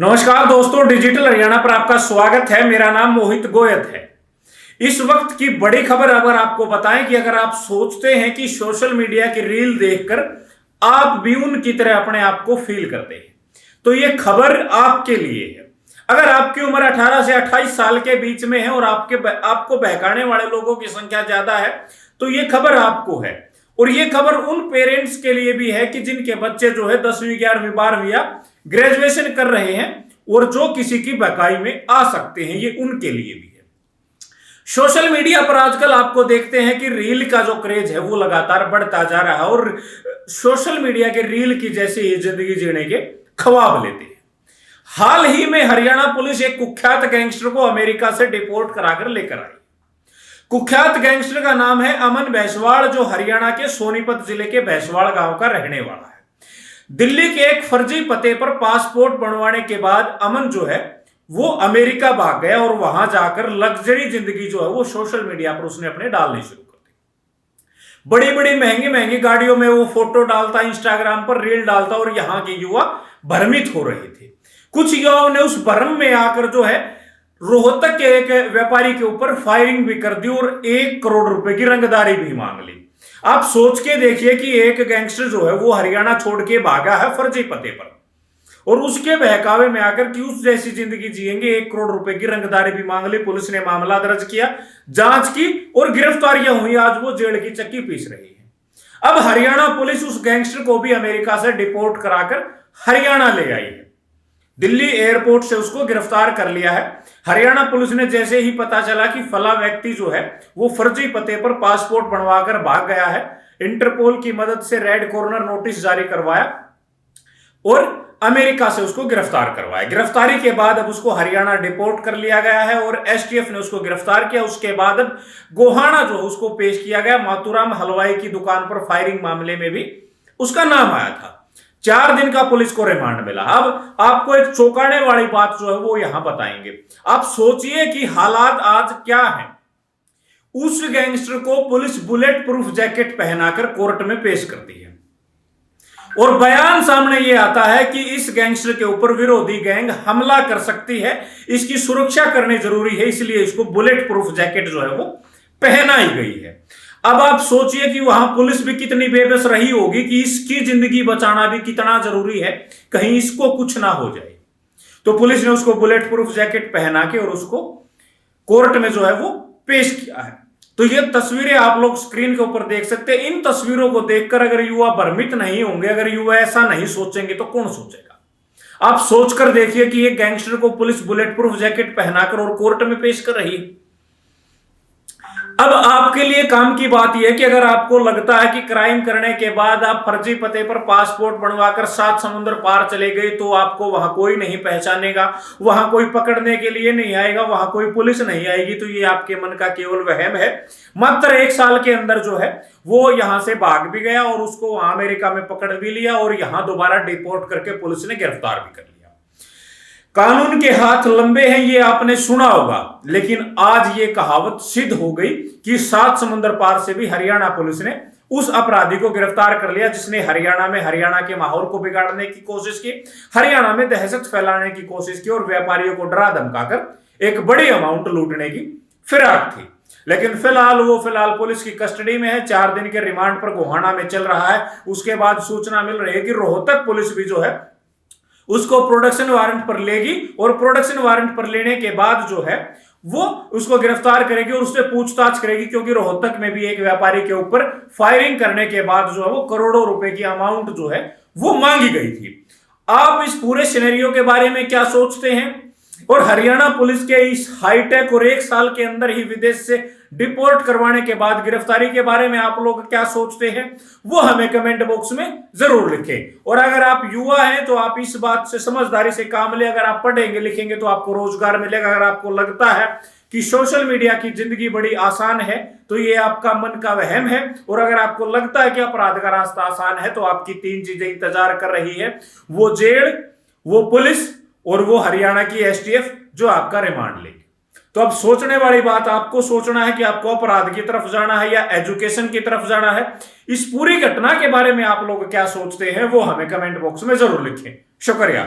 नमस्कार दोस्तों, डिजिटल हरियाणा पर आपका स्वागत है। मेरा नाम मोहित गोयत है। इस वक्त की बड़ी खबर अगर आपको बताएं कि अगर आप सोचते हैं कि सोशल मीडिया की रील देखकर आप भी उनकी तरह अपने आप को फील करते हैं, तो ये खबर आपके लिए है। अगर आपकी उम्र 18 से 28 साल के बीच में है और आपको बहकाने वाले लोगों की संख्या ज्यादा है, तो ये खबर आपको है। और ये खबर उन पेरेंट्स के लिए भी है कि जिनके बच्चे जो है 10वीं 11वीं 12वीं या ग्रेजुएशन कर रहे हैं और जो किसी की बहकाई में आ सकते हैं, ये उनके लिए भी है। सोशल मीडिया पर आजकल आपको देखते हैं कि रील का जो क्रेज है वो लगातार बढ़ता जा रहा है और सोशल मीडिया के रील की जैसे ही जिंदगी जीने के ख्वाब लेते हैं। हाल ही में हरियाणा पुलिस एक कुख्यात गैंगस्टर को अमेरिका से डिपोर्ट कराकर लेकर आई। कुख्यात गैंगस्टर का नाम है अमन भैंसवाड़, जो हरियाणा के सोनीपत जिले के भैंसवाड़ गांव का रहने वाला है। दिल्ली के एक फर्जी पते पर पासपोर्ट बनवाने के बाद अमन जो है वो अमेरिका भाग गया और वहां जाकर लग्जरी जिंदगी जो है वो सोशल मीडिया पर उसने अपने डालनी शुरू कर दी। बड़ी बड़ी महंगी महंगी गाड़ियों में वो फोटो डालता, इंस्टाग्राम पर रील डालता और यहाँ के युवा भ्रमित हो रहे थे। कुछ युवाओं ने उस भ्रम में आकर जो है रोहतक के एक व्यापारी के ऊपर फायरिंग भी कर दी और 1 करोड़ रुपए की रंगदारी भी मांग ली। आप सोच के देखिए कि एक गैंगस्टर जो है वो हरियाणा छोड़ के भागा है फर्जी पते पर, और उसके बहकावे में आकर कि उस जैसी जिंदगी जिएंगे, 1 करोड़ रुपए की रंगदारी भी मांग ली। पुलिस ने मामला दर्ज किया, जांच की और गिरफ्तारियां हुई। आज वो जेल की चक्की पीस रही है। अब हरियाणा पुलिस उस गैंगस्टर को भी अमेरिका से डिपोर्ट कराकर हरियाणा ले आई है। दिल्ली एयरपोर्ट से उसको गिरफ्तार कर लिया है। हरियाणा पुलिस ने जैसे ही पता चला कि फला व्यक्ति जो है वो फर्जी पते पर पासपोर्ट बनवाकर भाग गया है, इंटरपोल की मदद से रेड कॉर्नर नोटिस जारी करवाया और अमेरिका से उसको गिरफ्तार करवाया। गिरफ्तारी के बाद अब उसको हरियाणा डिपोर्ट कर लिया गया है और एसटीएफ ने उसको गिरफ्तार किया। उसके बाद अब गोहाना जो उसको पेश किया गया। मातूराम हलवाई की दुकान पर फायरिंग मामले में भी उसका नाम आया था। 4 दिन का पुलिस को रिमांड मिला। अब आपको एक चौंकाने वाली बात जो है वो यहां बताएंगे। आप सोचिए कि हालात आज क्या है। उस गैंगस्टर को पुलिस बुलेट प्रूफ जैकेट पहनाकर कोर्ट में पेश करती है और बयान सामने ये आता है कि इस गैंगस्टर के ऊपर विरोधी गैंग हमला कर सकती है, इसकी सुरक्षा करनी जरूरी है, इसलिए इसको बुलेट प्रूफ जैकेट जो है वो पहनाई गई है। अब आप सोचिए कि वहां पुलिस भी कितनी बेबस रही होगी कि इसकी जिंदगी बचाना भी कितना जरूरी है, कहीं इसको कुछ ना हो जाए। तो पुलिस ने उसको बुलेट प्रूफ जैकेट पहना के और उसको कोर्ट में जो है वो पेश किया है। तो ये तस्वीरें आप लोग स्क्रीन के ऊपर देख सकते हैं। इन तस्वीरों को देखकर अगर युवा भ्रमित नहीं होंगे, अगर युवा ऐसा नहीं सोचेंगे तो कौन सोचेगा। आप सोचकर देखिए कि एक गैंगस्टर को पुलिस बुलेट प्रूफ जैकेट पहनाकर और कोर्ट में पेश कर रही है। अब आपके लिए काम की बात यह है कि अगर आपको लगता है कि क्राइम करने के बाद आप फर्जी पते पर पासपोर्ट बनवाकर 7 समुद्र पार चले गए तो आपको वहां कोई नहीं पहचानेगा, वहां कोई पकड़ने के लिए नहीं आएगा, वहां कोई पुलिस नहीं आएगी, तो ये आपके मन का केवल वहम है। मात्र 1 साल के अंदर जो है वो यहां से भाग भी गया और उसको वहां अमेरिका में पकड़ भी लिया और यहां दोबारा डिपोर्ट करके पुलिस ने गिरफ्तार भी कर लिया। कानून के हाथ लंबे हैं, ये आपने सुना होगा, लेकिन आज ये कहावत सिद्ध हो गई कि 7 समुद्र पार से भी हरियाणा पुलिस ने उस अपराधी को गिरफ्तार कर लिया जिसने हरियाणा के माहौल को बिगाड़ने की कोशिश की, हरियाणा में दहशत फैलाने की कोशिश की और व्यापारियों को डरा धमकाकर एक बड़ी अमाउंट लूटने की फिराक थी। लेकिन फिलहाल पुलिस की कस्टडी में है। 4 दिन के रिमांड पर गोहाना में चल रहा है। उसके बाद सूचना मिल रही है कि रोहतक पुलिस भी जो है उसको प्रोडक्शन वारंट पर लेगी और प्रोडक्शन वारंट पर लेने के बाद जो है वो उसको गिरफ्तार करेगी और उससे पूछताछ करेगी, क्योंकि रोहतक में भी एक व्यापारी के ऊपर फायरिंग करने के बाद जो है वो करोड़ों रुपए की अमाउंट जो है वो मांगी गई थी। आप इस पूरे सिनेरियो के बारे में क्या सोचते हैं? और हरियाणा पुलिस के इस हाईटेक और 1 साल के अंदर ही विदेश से डिपोर्ट करवाने के बाद गिरफ्तारी के बारे में आप लोग क्या सोचते हैं, वो हमें कमेंट बॉक्स में जरूर लिखें। और अगर आप युवा हैं तो आप इस बात से समझदारी से काम लें। अगर आप पढ़ेंगे लिखेंगे तो आपको रोजगार मिलेगा। अगर आपको लगता है कि सोशल मीडिया की जिंदगी बड़ी आसान है तो ये आपका मन का वहम है। और अगर आपको लगता है कि अपराध का रास्ता आसान है तो आपकी 3 चीजें इंतजार कर रही है, वो जेल, वो पुलिस और वो हरियाणा की एसटीएफ जो आपका रिमांड लेगी। तो अब सोचने वाली बात आपको सोचना है कि आपको अपराध की तरफ जाना है या एजुकेशन की तरफ जाना है। इस पूरी घटना के बारे में आप लोग क्या सोचते हैं वो हमें कमेंट बॉक्स में जरूर लिखें। शुक्रिया।